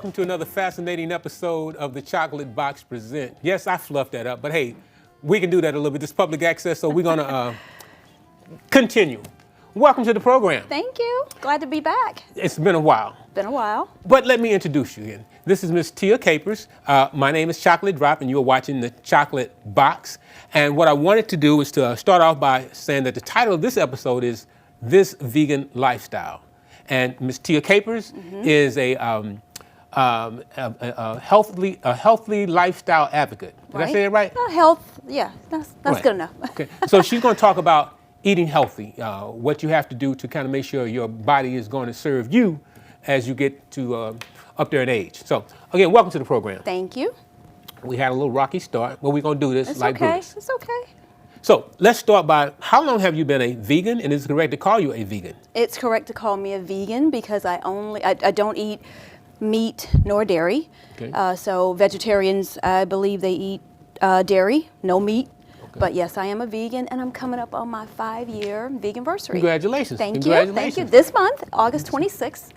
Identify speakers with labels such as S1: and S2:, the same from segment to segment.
S1: welcome to another fascinating episode of the Chocolate Box Present. Yes, I fluffed that up, but hey, we can do that a little bit. This is public access, so we're gonna continue. Welcome to the program.
S2: Thank you. Glad to be back.
S1: It's been a while.
S2: Been a while.
S1: But let me introduce you again. This is Miss Tia Capers. My name is Chocolate Drop, and you're watching the Chocolate Box. And what I wanted to do is to start off by saying that the title of this episode is This Vegan Lifestyle. And Miss Tia Capers is a healthy lifestyle advocate. Did I say it right?
S2: Health, yeah, that's
S1: Right.
S2: good enough.
S1: Okay. So she's going to talk about eating healthy, what you have to do to kind of make sure your body is going to serve you as you get to up there in age. So again, welcome to the program.
S2: Thank you.
S1: We had a little rocky start, but we're going to do this
S2: It's
S1: like
S2: okay.
S1: Bruce.
S2: It's okay.
S1: So let's start by, how long have you been a vegan, and is it correct to call you a vegan?
S2: It's correct to call me a vegan because I don't eat meat nor dairy.
S1: Okay.
S2: So vegetarians, I believe they eat dairy, no meat.
S1: Okay.
S2: But yes, I am a vegan, and I'm coming up on my 5-year veganversary.
S1: Congratulations.
S2: Thank you.
S1: Congratulations.
S2: Thank you. This month, August 26th.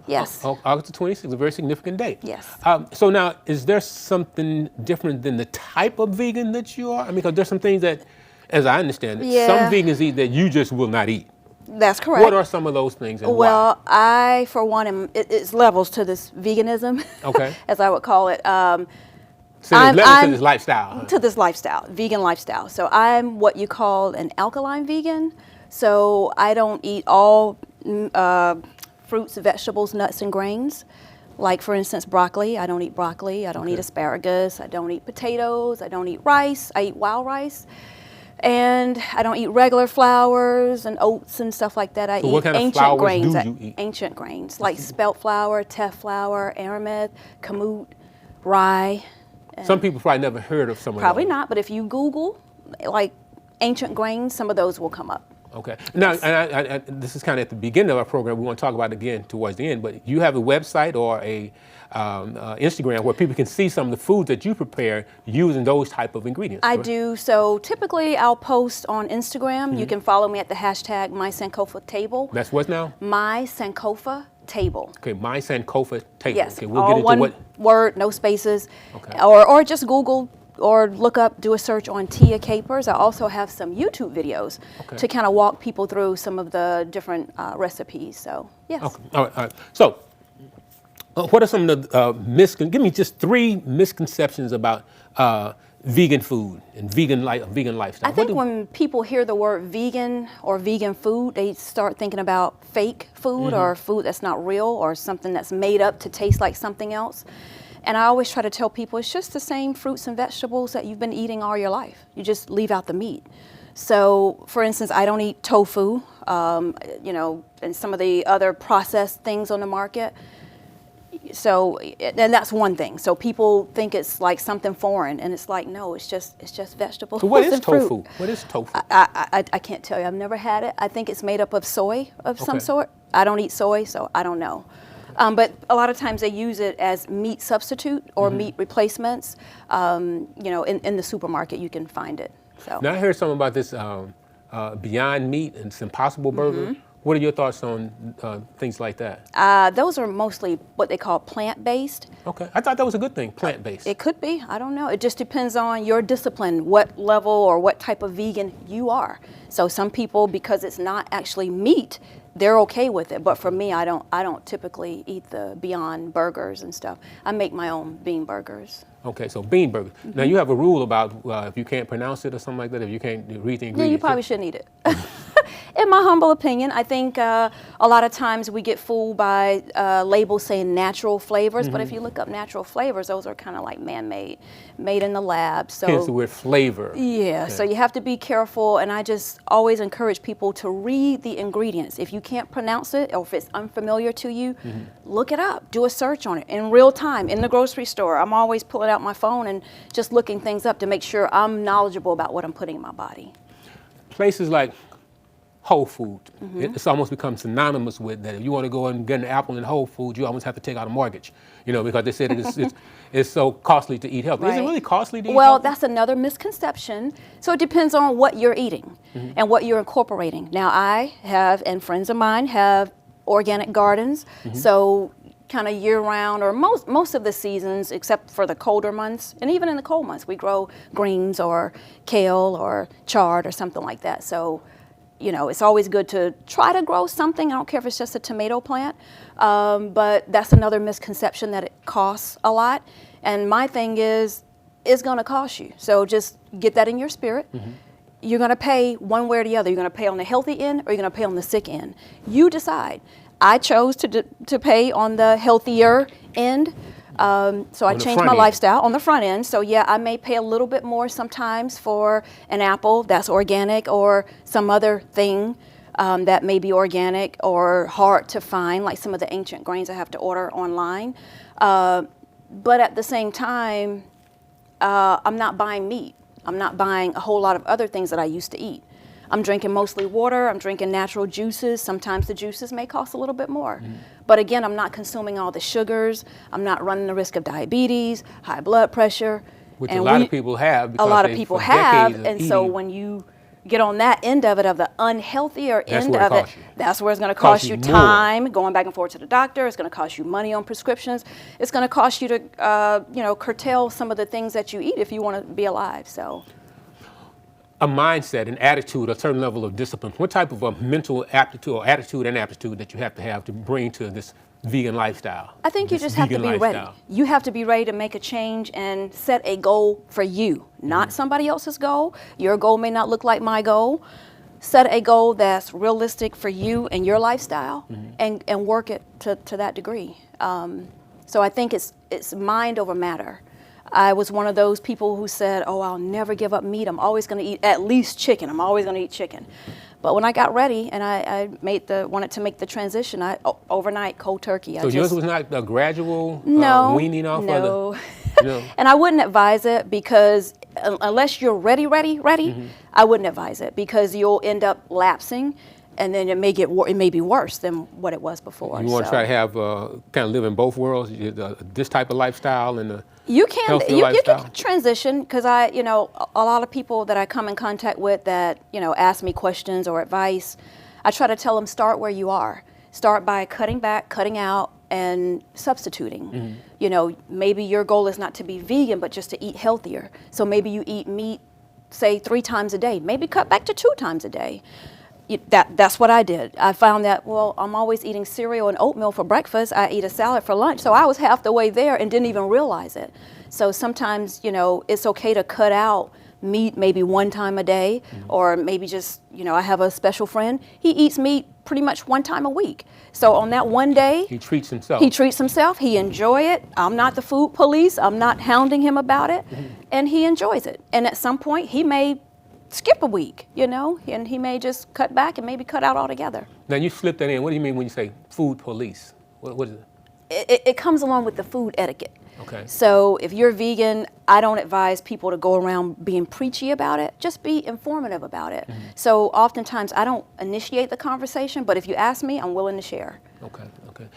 S2: Yes.
S1: August the 26th, a very significant date.
S2: Yes.
S1: So now, is there something different than the type of vegan that you are? I mean, because there's some things that, as I understand it,
S2: Yeah.
S1: some vegans eat that you just will not eat.
S2: That's correct.
S1: What are some of those things and
S2: Well, I, for one, it's levels to this veganism,
S1: Okay.
S2: as I would call it.
S1: why? So there's levels to this lifestyle. Huh?
S2: To this lifestyle, vegan lifestyle. So I'm what you call an alkaline vegan. So I don't eat all fruits, vegetables, nuts, and grains. Like, for instance, broccoli. I don't eat broccoli. I don't eat asparagus. I don't eat potatoes. I don't eat rice. I eat wild rice. And I don't eat regular flours and oats and stuff like that. I eat
S1: what kind of
S2: ancient
S1: flours
S2: grains.
S1: do you eat?
S2: Ancient grains, like spelt flour, teff flour, aramid, kamut, rye.
S1: Some people probably never heard of some of
S2: Probably
S1: those.
S2: not, but if you Google, like, ancient grains, some of those will come up.
S1: Okay. Now, and I, this is kind of at the beginning of our program. We want to talk about it again towards the end. But you have a website or a Instagram where people can see some of the foods that you prepare using those type of ingredients.
S2: I
S1: correct?
S2: do. So typically, I'll post on Instagram. You can follow me at the hashtag #MySankofa
S1: That's what now?
S2: MySankofa Table.
S1: Okay, my Sankofa table.
S2: Yes,
S1: Okay, we'll
S2: all
S1: get into
S2: one
S1: what.
S2: word, no spaces.
S1: Okay.
S2: Or just Google or look up, do a search on Tia Capers. I also have some YouTube videos to kind of walk people through some of the different recipes. So, yes.
S1: Okay. All right. So, what are some of the give me just 3 misconceptions about vegan food and vegan lifestyle.
S2: I think when people hear the word vegan or vegan food, they start thinking about fake food or food that's not real or something that's made up to taste like something else. And I always try to tell people it's just the same fruits and vegetables that you've been eating all your life. You just leave out the meat. So, for instance, I don't eat tofu, and some of the other processed things on the market. So, and that's one thing. So people think it's like something foreign, and it's like, no, it's just vegetables.
S1: So what is
S2: and fruit.
S1: tofu? What is tofu?
S2: I can't tell you. I've never had it. I think it's made up of soy of some sort. I don't eat soy, so I don't know. But a lot of times they use it as meat substitute or meat replacements. In the supermarket you can find it. So.
S1: Now I heard something about this Beyond Meat and this Impossible Burger. What are your thoughts on things like that?
S2: Those are mostly what they call plant-based.
S1: Okay, I thought that was a good thing, plant-based.
S2: It could be. I don't know. It just depends on your discipline, what level or what type of vegan you are. So some people, because it's not actually meat, they're okay with it. But for me, I don't typically eat the Beyond burgers and stuff. I make my own bean burgers.
S1: Okay, so bean burgers. Now you have a rule about if you can't pronounce it or something like that, if you can't read the ingredients.
S2: Yeah, you probably shouldn't eat it. In my humble opinion, I think a lot of times we get fooled by labels saying natural flavors, but if you look up natural flavors, those are kind of like man-made, made in the lab. So
S1: Hence the word flavor.
S2: yeah, so you have to be careful, and I just always encourage people to read the ingredients. If you can't pronounce it, or if it's unfamiliar to you, look it up, do a search on it in real time in the grocery store. I'm always pulling out my phone and just looking things up to make sure I'm knowledgeable about what I'm putting in my body.
S1: Places like Whole Foods, it's almost become synonymous with that. If you want to go and get an apple in Whole Foods, you almost have to take out a mortgage, because they said it's so costly to eat healthy. Is it really costly to eat
S2: Well,
S1: healthy?
S2: that's another misconception. So it depends on what you're eating and what you're incorporating. Now, I have, and friends of mine have, organic gardens. So kind of year round, or most of the seasons except for the colder months, and even in the cold months we grow greens or kale or chard or something like that. So it's always good to try to grow something. I don't care if it's just a tomato plant, but that's another misconception, that it costs a lot. And my thing is, it's going to cost you. So just get that in your spirit. You're going to pay one way or the other. You're going to pay on the healthy end, or you're going to pay on the sick end. You decide. I chose to pay on the healthier end. So I changed my lifestyle on the front end. So yeah, I may pay a little bit more sometimes for an apple that's organic, or some other thing that may be organic or hard to find, like some of the ancient grains I have to order online. But at the same time, I'm not buying meat. I'm not buying a whole lot of other things that I used to eat. I'm drinking mostly water. I'm drinking natural juices. Sometimes the juices may cost a little bit more. But again, I'm not consuming all the sugars. I'm not running the risk of diabetes, high blood pressure.
S1: Which a lot of people have.
S2: A lot of people have. And so when you get on that end of it, of the unhealthier end of it, that's where it's going to cost you time, going back and forth to the doctor. It's going to cost you money on prescriptions. It's going to cost you to, curtail some of the things that you eat if you want to be alive. So.
S1: A mindset, an attitude, a certain level of discipline. What type of a mental aptitude or attitude and aptitude that you have to bring to this vegan lifestyle?
S2: I think you just have to be ready. You have to be ready to make a change and set a goal for you, not somebody else's goal. Your goal may not look like my goal. Set a goal that's realistic for you and your lifestyle, and work it to that degree. So I think it's mind over matter. I was one of those people who said, oh, I'll never give up meat. I'm always going to eat at least chicken. I'm always going to eat chicken. But when I got ready and I wanted to make the transition, overnight, cold turkey.
S1: So yours was not a gradual weaning off?
S2: No. And I wouldn't advise it, because unless you're ready, I wouldn't advise it, because you'll end up lapsing. And then it may be worse than what it was before.
S1: You want to try to have kind of live in both worlds, this type of lifestyle and the you can
S2: transition, because a lot of people that I come in contact with that ask me questions or advice, I try to tell them, start where you are. Start by cutting back, cutting out, and substituting. Maybe your goal is not to be vegan, but just to eat healthier. So maybe you eat meat, say 3 times a day. Maybe cut back to 2 times a day. That's what I did. I found that, I'm always eating cereal and oatmeal for breakfast. I eat a salad for lunch. So I was half the way there and didn't even realize it. So sometimes, it's okay to cut out meat maybe 1 time a day, or maybe just, I have a special friend. He eats meat pretty much 1 time a week. So on that one day,
S1: he treats himself.
S2: He enjoys it. I'm not the food police. I'm not hounding him about it. And he enjoys it. And at some point, he may skip a week, and he may just cut back and maybe cut out altogether.
S1: Now you slip that in. What do you mean when you say food police? What is
S2: it? It comes along with the food etiquette.
S1: Okay.
S2: So if you're vegan, I don't advise people to go around being preachy about it. Just be informative about it. So oftentimes I don't initiate the conversation, but if you ask me, I'm willing to share.
S1: Okay.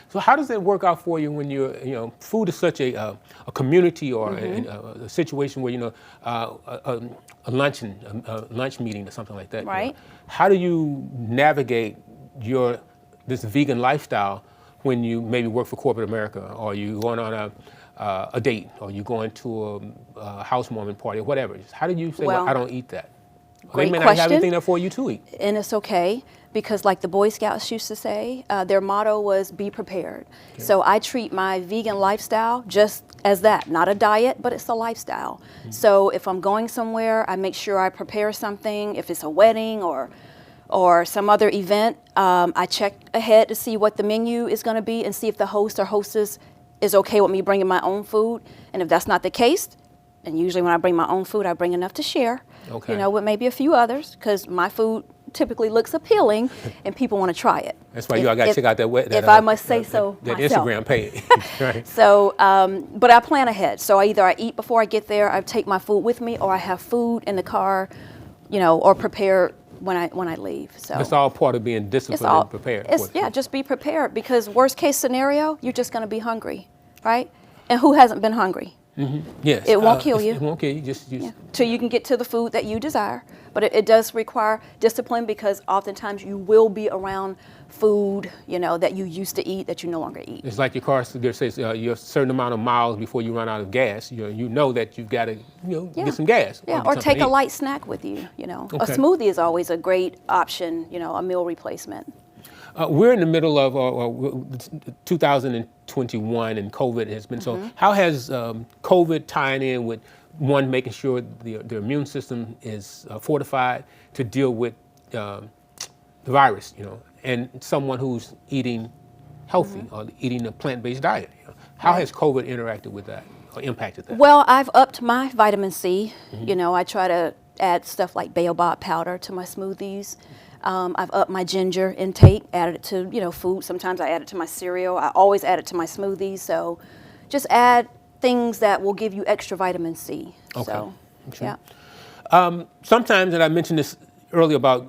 S1: So how does it work out for you when you're, food is such a community or a situation where, a lunch meeting or something like that.
S2: Right.
S1: How do you navigate this vegan lifestyle when you maybe work for corporate America, or you going on a date, or you going to a housewarming party, or whatever? How do you say, I don't eat that? They may not have anything there for you to eat.
S2: And it's okay, because like the Boy Scouts used to say, their motto was be prepared. Okay. So I treat my vegan lifestyle just as that, not a diet, but it's a lifestyle. So if I'm going somewhere, I make sure I prepare something. If it's a wedding or some other event, I check ahead to see what the menu is going to be and see if the host or hostess is okay with me bringing my own food. And if that's not the case, and usually when I bring my own food, I bring enough to share, with maybe a few others, because my food typically looks appealing and people want to try it.
S1: That's why I got to check out that
S2: if I must say so
S1: that
S2: myself.
S1: Instagram page. Right.
S2: So, but I plan ahead. So either I eat before I get there, I take my food with me, or I have food in the car, or prepare when I leave. So
S1: it's all part of being disciplined and prepared.
S2: Just be prepared, because worst case scenario, you're just going to be hungry, right? And who hasn't been hungry?
S1: Yes.
S2: It won't kill you.
S1: It won't kill you. Just
S2: Till you can get to the food that you desire. But it does require discipline because oftentimes you will be around food, that you used to eat that you no longer eat.
S1: It's like your car says you're a certain amount of miles before you run out of gas. You know that you've got to get some gas.
S2: Yeah,
S1: get
S2: or
S1: something
S2: take
S1: to
S2: a
S1: eat.
S2: light snack with you. A
S1: Okay.
S2: smoothie is always a great option. A meal replacement.
S1: We're in the middle of 2021 and COVID has been so. How has COVID tying in with one making sure the immune system is fortified to deal with the virus, and someone who's eating healthy or eating a plant-based diet? How has COVID interacted with that or impacted that?
S2: Well, I've upped my vitamin C. I try to add stuff like baobab powder to my smoothies. I've upped my ginger intake, added it to, food. Sometimes I add it to my cereal. I always add it to my smoothies. So just add things that will give you extra vitamin C.
S1: Okay.
S2: So,
S1: Okay.
S2: yeah.
S1: Sometimes, and I mentioned this earlier about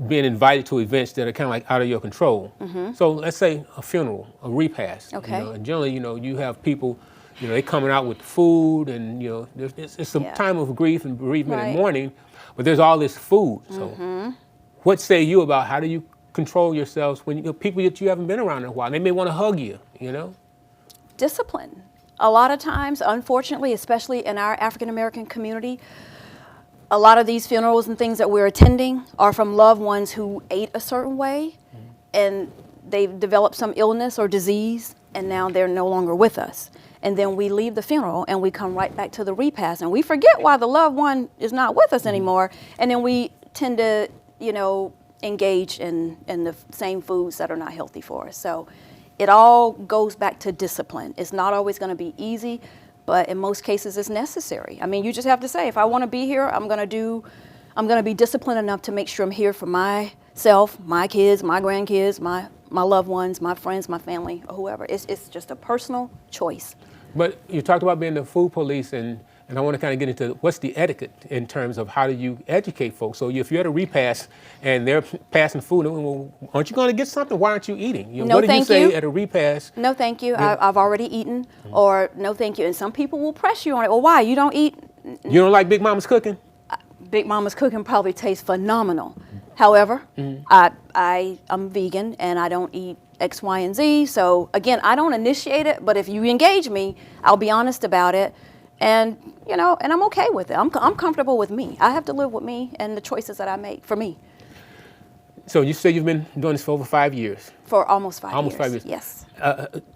S1: being invited to events that are kind of like out of your control. So let's say a funeral, a repast.
S2: Okay.
S1: And generally, you have people, they coming out with food, and it's some time of grief and bereavement and
S2: Right.
S1: mourning, but there's all this food. So, what say you about how do you control yourselves when people that you haven't been around in a while? They may want to hug you.
S2: Discipline. A lot of times, unfortunately, especially in our African American community, a lot of these funerals and things that we're attending are from loved ones who ate a certain way and they've developed some illness or disease and now they're no longer with us. And then we leave the funeral and we come right back to the repast and we forget why the loved one is not with us anymore. And then we tend to, engage in the same foods that are not healthy for us. So it all goes back to discipline. It's not always going to be easy, but in most cases it's necessary. I mean, you just have to say, if I want to be here, I'm going to be disciplined enough to make sure I'm here for myself, my kids, my grandkids, my loved ones, my friends, my family, or whoever. It's just a personal choice.
S1: But you talked about being the food police, and I want to kind of get into what's the etiquette in terms of how do you educate folks. So if you're at a repast and they're passing food, well, aren't you going to get something? Why aren't you eating?
S2: No,
S1: what do you
S2: thank
S1: say
S2: you.
S1: at a repast?
S2: No, thank you. I've already eaten, or no, thank you. And some people will press you on it. Well, why? You don't eat?
S1: You don't like Big Mama's cooking?
S2: Big Mama's cooking probably tastes phenomenal. However, I'm vegan and I don't eat X, Y, and Z. So again, I don't initiate it, but if you engage me, I'll be honest about it. And, and I'm okay with it. I'm comfortable with me. I have to live with me and the choices that I make for me.
S1: So you say you've been doing this for over 5 years?
S2: For almost 5 years.
S1: Almost 5 years.
S2: Yes.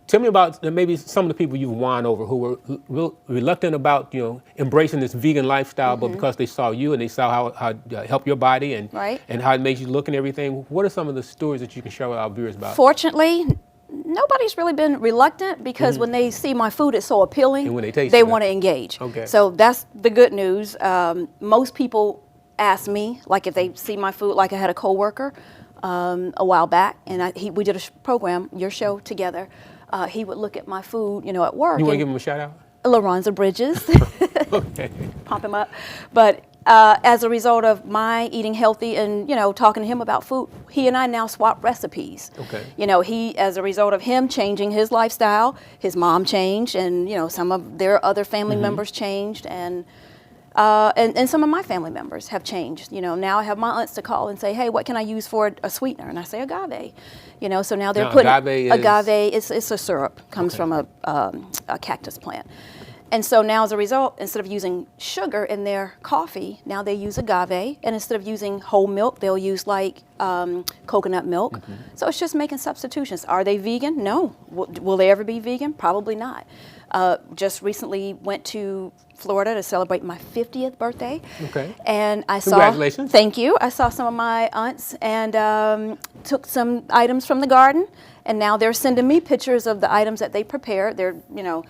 S1: Tell me about maybe some of the people you've won over who were reluctant about, embracing this vegan lifestyle, but because they saw you and they saw how it helped your body and
S2: Right.
S1: and how it makes you look and everything. What are some of the stories that you can share with our viewers about?
S2: Fortunately, nobody's really been reluctant because when they see my food, it's so appealing.
S1: And when they taste
S2: they
S1: it.
S2: want to engage.
S1: Okay.
S2: So that's the good news. Most people ask me, like if they see my food, like I had a coworker a while back, and we did a program, your show together. He would look at my food, at work.
S1: You want to give him a shout out?
S2: Laronza Bridges.
S1: Okay.
S2: Pump him up. But as a result of my eating healthy and, talking to him about food, he and I now swap recipes.
S1: Okay.
S2: He, as a result of him changing his lifestyle, his mom changed and, some of their other family members changed and some of my family members have changed. Now I have my aunts to call and say, hey, what can I use for a sweetener? And I say agave. So now they're putting agave is it's a syrup, comes from a cactus plant. And so now as a result, instead of using sugar in their coffee, now they use agave. And instead of using whole milk, they'll use like coconut milk. So it's just making substitutions. Are they vegan? No. Will they ever be vegan? Probably not. Just recently went to Florida to celebrate my 50th birthday.
S1: Okay.
S2: And I saw.
S1: Congratulations.
S2: Thank you. I saw some of my aunts and took some items from the garden. And now they're sending me pictures of the items that they prepared. They're,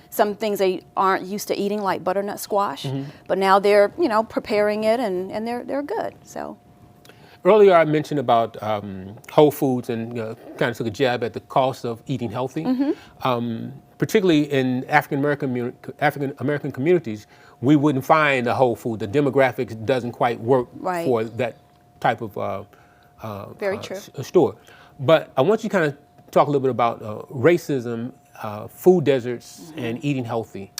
S2: some things they aren't used to eating, like butternut squash. But now they're, preparing it and they're good. So.
S1: Earlier I mentioned about whole foods and kind of took a jab at the cost of eating healthy. Particularly in African American communities, we wouldn't find a whole food. The demographics doesn't quite work for that type of
S2: Very true.
S1: Store. But I want you to kind of talk a little bit about racism, food deserts, and eating healthy.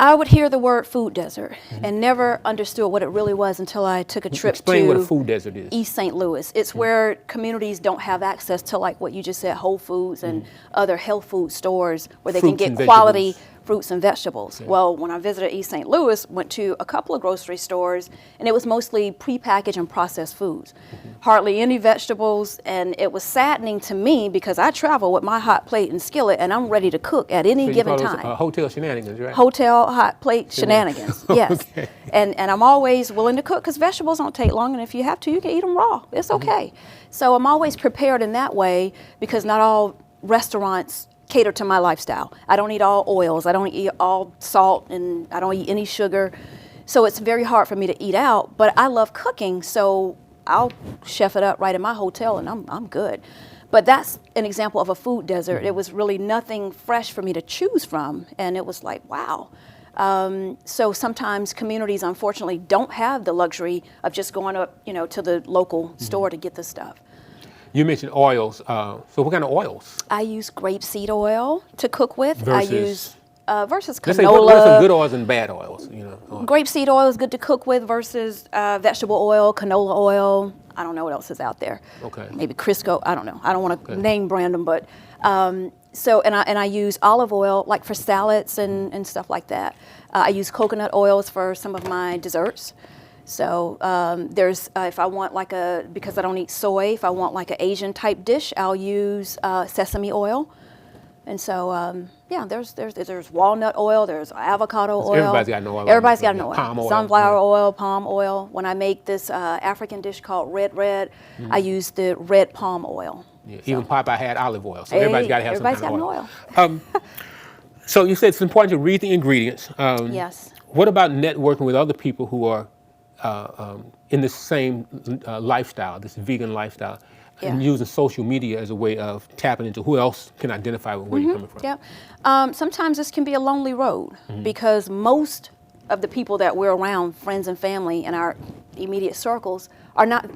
S2: I would hear the word food desert and never understood what it really was until I took a trip
S1: Explain
S2: to
S1: what a food desert is.
S2: East St. Louis. It's where communities don't have access to, like what you just said, Whole Foods and other health food stores where they
S1: Fruits
S2: can
S1: and
S2: get quality
S1: vegetables.
S2: fruits and vegetables. Well, when I visited East St. Louis, went to a couple of grocery stores, and it was mostly prepackaged and processed foods. Hardly any vegetables, and it was saddening to me because I travel with my hot plate and skillet, and I'm ready to cook at any
S1: So you
S2: given
S1: call those,
S2: time.
S1: hotel shenanigans, right?
S2: Hotel hot plate shenanigans, yes.
S1: Okay.
S2: And I'm always willing to cook because vegetables don't take long, and if you have to, you can eat them raw. It's okay. So I'm always prepared in that way because not all restaurants cater to my lifestyle. I don't eat all oils. I don't eat all salt, and I don't eat any sugar. So it's very hard for me to eat out, but I love cooking, so I'll chef it up right in my hotel, and I'm good. But that's an example of a food desert. It was really nothing fresh for me to choose from, and it was like, wow. So sometimes communities, unfortunately, don't have the luxury of just going up, to the local store to get the stuff.
S1: You mentioned oils. So what kind of oils?
S2: I use grapeseed oil to cook with.
S1: Versus?
S2: I use versus
S1: Let's say, what are
S2: canola.
S1: some good oils and bad oils?
S2: Grapeseed oil is good to cook with versus vegetable oil, canola oil. I don't know what else is out there.
S1: Okay.
S2: Maybe Crisco. I don't know. I don't want to name brand them, but I use olive oil like for salads and stuff like that. I use coconut oils for some of my desserts. So there's if I want because I don't eat soy, if I want like an Asian type dish, I'll use sesame oil. And so there's walnut oil, there's avocado oil.
S1: Everybody's got an oil.
S2: Everybody's got an oil.
S1: Palm oil.
S2: Sunflower oil, palm oil. When I make this African dish called red, I use the red palm oil.
S1: Yeah. Even Popeye had olive oil, so everybody's got to have some kind of oil.
S2: Everybody's got an oil.
S1: So you said it's important to read the ingredients.
S2: Yes.
S1: What about networking with other people who are in the same lifestyle, this vegan lifestyle, and using social media as a way of tapping into who else can identify with where you're coming from?
S2: Yeah. Sometimes this can be a lonely road because most of the people that we're around, friends and family in our immediate circles,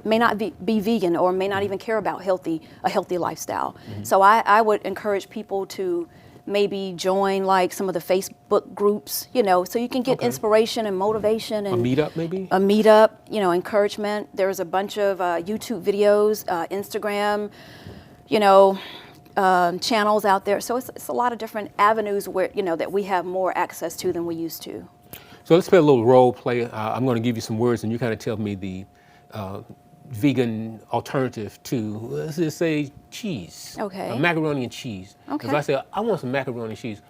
S2: may not be vegan or may not even care about a healthy lifestyle. So I would encourage people to maybe join like some of the Facebook groups, so you can get inspiration and motivation. And
S1: a meetup maybe?
S2: A meetup, encouragement. There's a bunch of YouTube videos, Instagram, channels out there. So it's a lot of different avenues where, that we have more access to than we used to.
S1: So let's play a little role play. I'm going to give you some words and you kind of tell me the vegan alternative to, let's just say, cheese.
S2: Okay.
S1: Macaroni and cheese.
S2: Okay.
S1: If I say, I want some macaroni and cheese,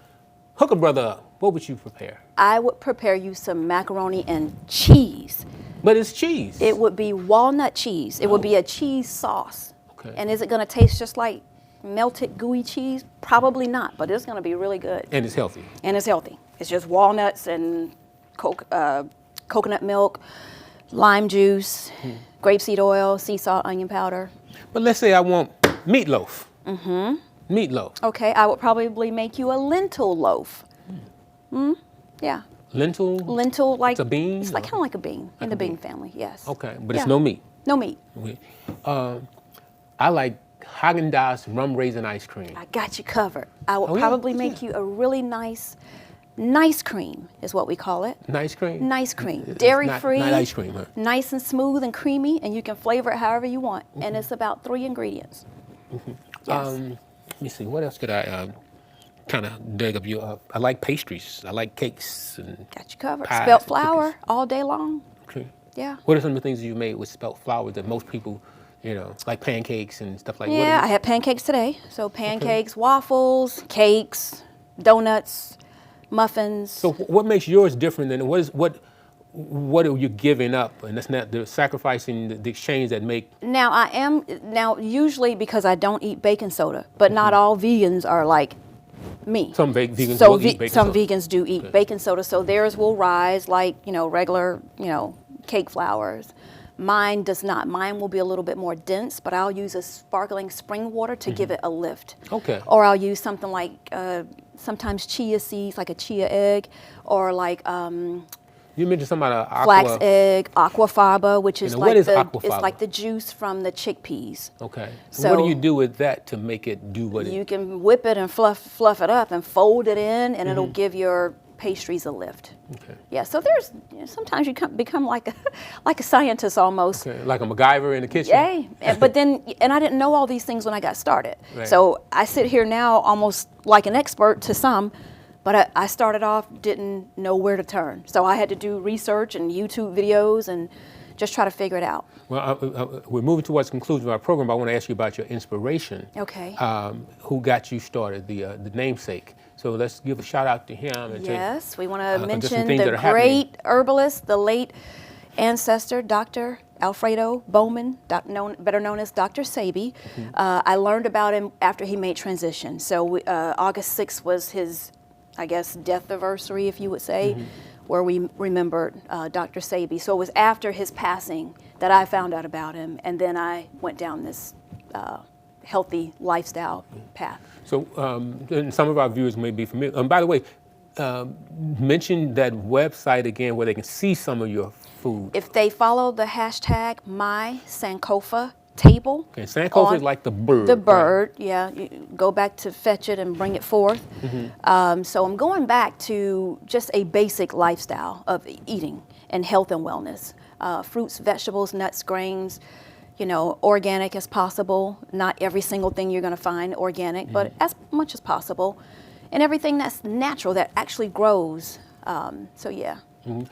S1: hook a brother up, what would you prepare?
S2: I would prepare you some macaroni and cheese.
S1: But it's cheese.
S2: It would be walnut cheese. It would be a cheese sauce.
S1: Okay.
S2: And is it going to taste just like melted gooey cheese? Probably not, but it's going to be really good.
S1: And it's healthy.
S2: And it's healthy. It's just walnuts and coconut milk, lime juice, grapeseed oil, sea salt, onion powder.
S1: But let's say I want meatloaf. Meatloaf.
S2: Okay, I would probably make you a lentil loaf. Yeah.
S1: Lentil?
S2: Lentil, like
S1: It's a bean?
S2: It's like kind of like a bean in the bean family. Yes.
S1: Okay, but
S2: Yeah.
S1: it's no meat.
S2: No meat.
S1: Okay. I like Haagen-Dazs rum raisin ice cream.
S2: I got you covered. I would
S1: Oh, yeah?
S2: probably make you a really nice cream is what we call it.
S1: Nice cream?
S2: Nice cream.
S1: It's
S2: Dairy free.
S1: Not ice cream, huh?
S2: Nice and smooth and creamy, and you can flavor it however you want. And it's about 3 ingredients. Yes.
S1: Let me see, what else could I kind of dig up you up? I like pastries. I like cakes and
S2: Got you covered.
S1: pies
S2: Spelt
S1: and
S2: flour
S1: cookies.
S2: all day long.
S1: Okay.
S2: Yeah.
S1: What are some of the things you made with spelt flour that most people, like pancakes and stuff like that?
S2: Yeah, I had pancakes today. So pancakes, waffles, cakes, donuts, muffins.
S1: So what makes yours different than what are you giving up? And that's not the sacrificing the exchange that make.
S2: Now usually because I don't eat baking soda, but not all vegans are like me.
S1: Some vegans
S2: So
S1: will eat baking
S2: some
S1: soda.
S2: vegans do eat baking soda, so theirs will rise like regular cake flours. Mine does not. Mine will be a little bit more dense, but I'll use a sparkling spring water to give it a lift.
S1: Okay.
S2: Or I'll use something like sometimes chia seeds, like a chia egg, or like
S1: You mentioned something about
S2: flax
S1: aqua.
S2: egg, aquafaba, which is
S1: And
S2: like
S1: what is
S2: it's
S1: aquafaba?
S2: like the juice from the chickpeas.
S1: Okay. So
S2: So-
S1: what do you do with that to make it do what it?
S2: You can whip it and fluff it up and fold it in, and it'll give your pastries a lift.
S1: Okay.
S2: Yeah, so there's sometimes you become like a scientist almost.
S1: Okay. Like a MacGyver in the kitchen.
S2: Yeah, but then I didn't know all these things when I got started.
S1: Right.
S2: So I sit here now almost like an expert to some, but I started off didn't know where to turn. So I had to do research and YouTube videos and just try to figure it out.
S1: Well, we're moving towards the conclusion of our program, but I want to ask you about your inspiration.
S2: Okay.
S1: Who got you started, the namesake. So let's give a shout out to him. And
S2: Yes, we want to
S1: just
S2: mention
S1: some things that
S2: the
S1: are happening.
S2: great herbalist, the late ancestor, Dr. Alfredo Bowman, better known as Dr. Sebi. I learned about him after he made transition. So August 6th was his, I guess, death anniversary, if you would say, where we remembered Dr. Sebi. So it was after his passing that I found out about him, and then I went down this healthy lifestyle path.
S1: So and some of our viewers may be familiar. By the way, mention that website again where they can see some of your food.
S2: If they follow the hashtag #MySankofa table.
S1: Okay, Sankofa is like the bird.
S2: The bird,
S1: right?
S2: yeah. You go back to fetch it and bring it forth. So I'm going back to just a basic lifestyle of eating and health and wellness. Fruits, vegetables, nuts, grains, organic as possible. Not every single thing you're going to find organic, but as much as possible. And everything that's natural, that actually grows. So yeah.
S1: And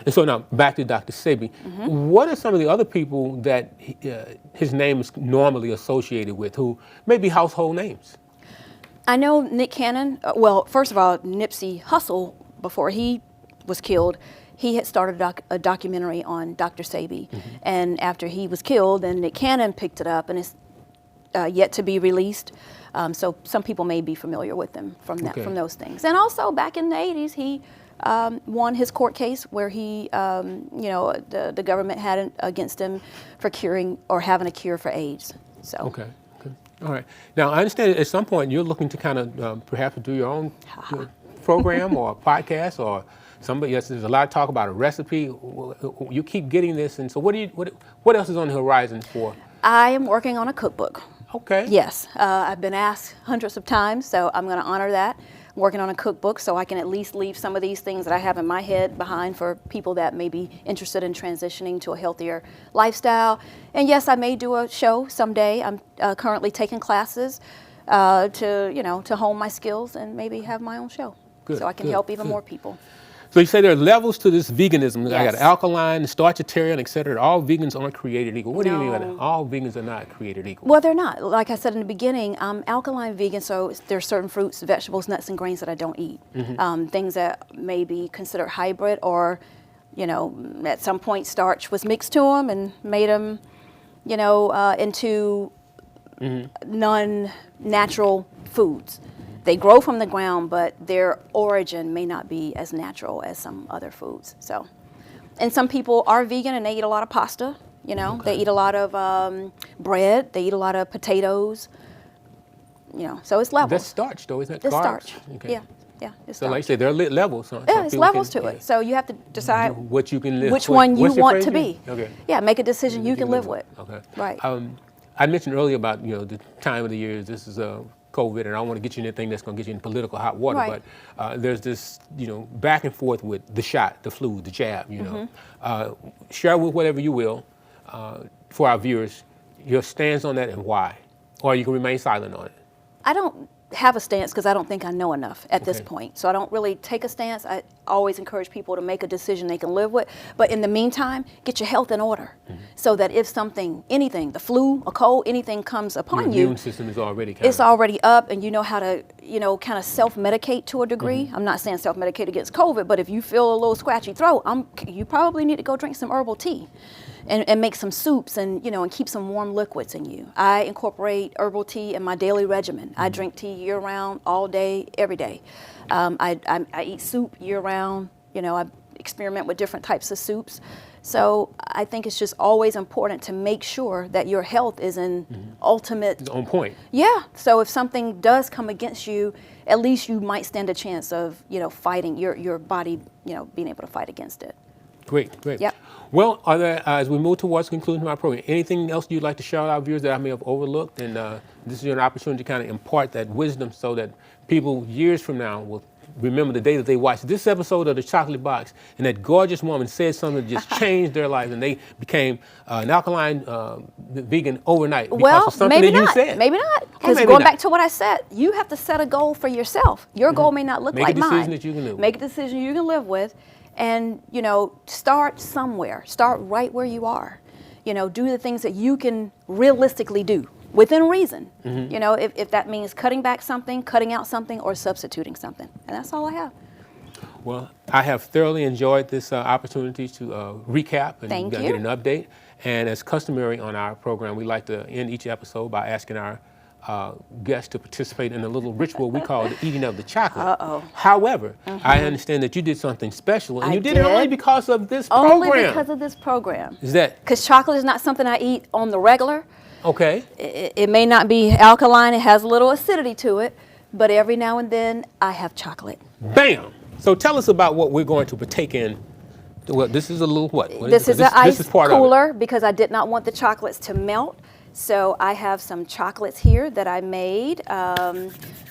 S1: so now back to Dr. Sebi. What are some of the other people that his name is normally associated with who may be household names?
S2: I know Nick Cannon. Well, first of all, Nipsey Hussle, before he was killed, he had started a documentary on Dr. Sebi. And after he was killed, then Nick Cannon picked it up, and it's yet to be released. So some people may be familiar with him from that, from those things. And also back in the 80s, he won his court case where he, the government had it against him for curing or having a cure for AIDS. So.
S1: Okay. All right. Now, I understand at some point you're looking to kind of perhaps do your own program or a podcast or somebody. Yes, there's a lot of talk about a recipe. You keep getting this, and so what else is on the horizon for?
S2: I am working on a cookbook.
S1: Okay.
S2: Yes, I've been asked hundreds of times, so I'm going to honor that. I'm working on a cookbook so I can at least leave some of these things that I have in my head behind for people that may be interested in transitioning to a healthier lifestyle. And yes, I may do a show someday. I'm currently taking classes to hone my skills and maybe have my own show.
S1: Good,
S2: so I can help even more people.
S1: So you say there are levels to this veganism.
S2: Yes.
S1: I got alkaline, starchitarian, et cetera. All vegans aren't created equal. What do you mean by that? All vegans are not created equal.
S2: Well, they're not. Like I said in the beginning, I'm alkaline vegan, so there are certain fruits, vegetables, nuts, and grains that I don't eat. Things that may be considered hybrid or, at some point starch was mixed to them and made them, into non-natural foods. They grow from the ground, but their origin may not be as natural as some other foods. So, and some people are vegan and they eat a lot of pasta. They eat a lot of bread. They eat a lot of potatoes. So it's levels.
S1: That's starch, though, isn't it?
S2: It's
S1: Carbs?
S2: starch.
S1: Okay.
S2: Yeah. It's
S1: So,
S2: starch.
S1: like you say, there are levels. Huh?
S2: Yeah, it's levels to it. So you have to decide
S1: what you can live.
S2: which one you
S1: what's your
S2: want to
S1: phrase?
S2: be.
S1: Okay.
S2: Yeah, make a decision you can live with.
S1: Okay.
S2: Right.
S1: I mentioned earlier about the time of the year. This is COVID, and I don't want to get you anything that's going to get you in political hot water.
S2: Right.
S1: But there's this back and forth with the shot, the flu, the jab. Share with whatever you will for our viewers your stance on that and why, or you can remain silent on it.
S2: I don't have a stance because I don't think I know enough at this point. So I don't really take a stance. I always encourage people to make a decision they can live with. But in the meantime, get your health in order so that if anything, the flu, a cold, anything comes upon
S1: Your immune system is already
S2: it's already up, and you know how to, kind of self-medicate to a degree. I'm not saying self-medicate against COVID, but if you feel a little scratchy throat, you probably need to go drink some herbal tea. And make some soups and and keep some warm liquids in you. I incorporate herbal tea in my daily regimen. I drink tea year round, all day, every day. I eat soup year round. I experiment with different types of soups. So I think it's just always important to make sure that your health is in ultimate.
S1: It's on point.
S2: Yeah. So if something does come against you, at least you might stand a chance of fighting your body, being able to fight against it.
S1: Great.
S2: Yep.
S1: Well, are there, as we move towards the conclusion of our program, anything else you'd like to share with our viewers that I may have overlooked? And this is an opportunity to kind of impart that wisdom so that people years from now will remember the day that they watched this episode of the Chocolate Box, and that gorgeous woman said something that just changed their life, and they became an alkaline vegan overnight because of something that you said.
S2: Maybe not. Because
S1: maybe
S2: going
S1: not.
S2: back to what I said, you have to set a goal for yourself. Your goal may not look
S1: Make
S2: like
S1: a
S2: mine.
S1: decision that you can live with.
S2: Make a decision you can live with, and start somewhere. Start right where you are. Do the things that you can realistically do within reason. If that means cutting back something, cutting out something, or substituting something, and that's all I have.
S1: Well, I have thoroughly enjoyed this opportunity to recap and
S2: Thank you.
S1: get an update. And as customary on our program, we like to end each episode by asking our guests to participate in a little ritual we call the eating of the chocolate.
S2: Uh-oh.
S1: However, I understand that you did something special, and
S2: I
S1: you did it only
S2: did.
S1: because of this
S2: Only
S1: program.
S2: because of this program.
S1: Is that
S2: Because chocolate is not something I eat on the regular.
S1: okay?
S2: It may not be alkaline. It has a little acidity to it, but every now and then I have chocolate.
S1: Bam! So tell us about what we're going to partake in. Well, this is a little what?
S2: This is an ice
S1: is part of it.
S2: cooler because I did not want the chocolates to melt. So I have some chocolates here that I made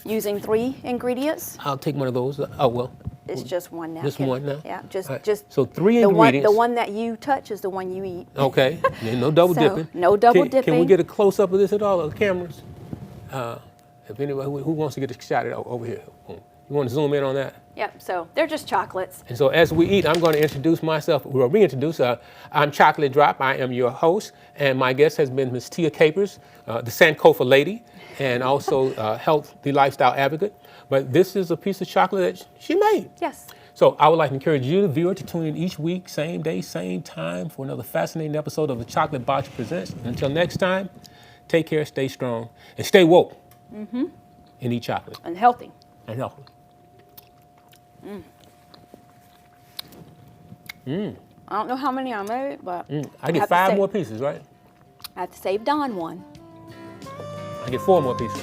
S2: using 3 ingredients.
S1: I'll take one of those. Oh, well.
S2: It's just one now.
S1: Just one now?
S2: Yeah, just
S1: All right.
S2: just.
S1: So 3
S2: the
S1: ingredients.
S2: The one that you touch is the one you eat.
S1: Okay. No double
S2: So,
S1: dipping.
S2: no double
S1: Can we
S2: dipping.
S1: get a close up of this at all on the cameras? If anybody who wants to get a shot at it over here, you want to zoom in on that?
S2: Yep. So they're just chocolates.
S1: And so as we eat, I'm going to introduce myself, or reintroduce. I'm Chocolate Drop. I am your host, and my guest has been Ms. Tia Capers, the Sankofa lady, and also healthy lifestyle advocate. But this is a piece of chocolate that she made.
S2: Yes.
S1: So I would like to encourage you, the viewer, to tune in each week, same day, same time, for another fascinating episode of the Chocolate Box Presents. Until next time, take care, stay strong, and stay woke. And eat chocolate.
S2: And healthy.
S1: And healthy.
S2: I don't know how many I made, but
S1: I get 5 more pieces, right?
S2: I have to save Don one.
S1: I get 4 more pieces.